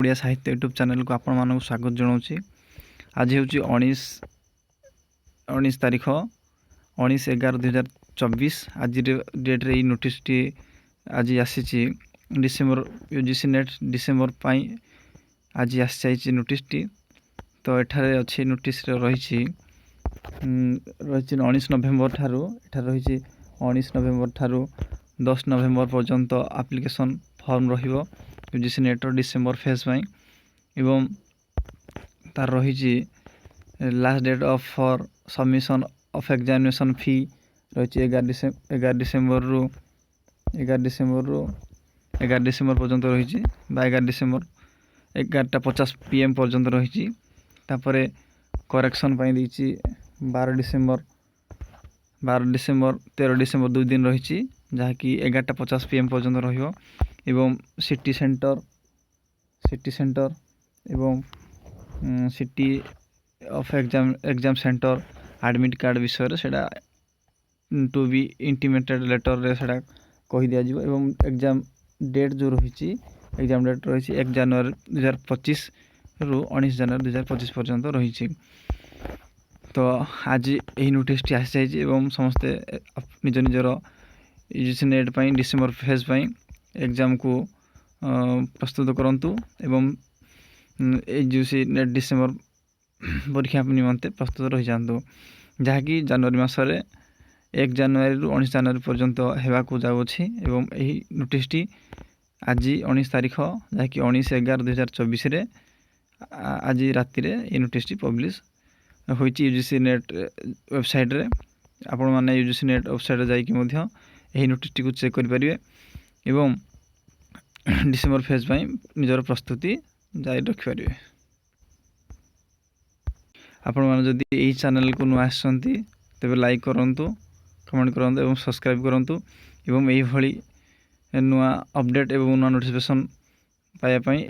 ओडिया साहित्य YouTube channel को आपण मानक स्वागत जनाऊँगी। आज हूँ 19 तारीख 19/11/2024। आज डेट्रे ये नोटिस टी आज आसी डिसेम्बर यूजीसी नेट डिसेम्बर आज आसी नोटिस टी। तो एठारे अच्छी नोटिस रही 19 नवेम्बर ठारू रही 19 नवेम्बर ठारू 10 नवेम्बर पर्यंत एप्लिकेशन फॉर्म रहिबो यूजीसी नेट डिसेम्बर फेज एवं तार रही last date of for submission of examination fee रही 11 डिसेम्बर रु 11 डिसेम्बर पर्यंत रही 11 डिसेम्बर 11:50 PM पर्यंत रही। तापरे करेक्शन 12 डिसेम्बर 13 डिसेम्बर 2 दिन रही जहाँकि 11:50 PM पर्यंत रहिबो एवं सिटी सेंटर एवं city of exam centre admit card विषय सेटा टू बी इंटीमेटेड लेटर रे सेटा कहि दिया जिवो एवं एग्जाम डेट जो रही एग्जाम डेट रही 1 जनवरी 2025 रु 19 जनवरी 2025 पर्यंत रही। तो आज यही नोटिस टी आसी जाइए एवं समस्ते निज निजर यूजीसी नेट पाई डिसेम्बर फेज पाई एग्जाम को प्रस्तुत करंतु एवं यूजीसी नेट डिसेम्बर परीक्षा निमंते प्रस्तुत रही जातु जहाँकि जनवरी मसरे 1 जनवरी रु 19 जनवरी पर्यंत हेबाकू जाउछि एवं यही नोटिस टी आज 19 तारीख जहाँकि 19/11/2024 रे आज राति रे ये नोटिस टी पब्लिश होइछि यूजीसी नेट वेबसाइट रे। आपण माने यूजीसी नेट वेबसाइट रे जाइकि मध्य यही नोटिस टी को चेक करि परिबे एवं डिसेम्बर फेज पाई निजर प्रस्तुति जारी रखि परिबे। आपण माने जदि एही चैनल को नुआ आसंती तबे लाइक करंतु, कमेंट करंतु एवं सब्सक्राइब करंतु एवं एही भली नुआ अपडेट एवं नुआ नोटिफिकेशन पाया पाई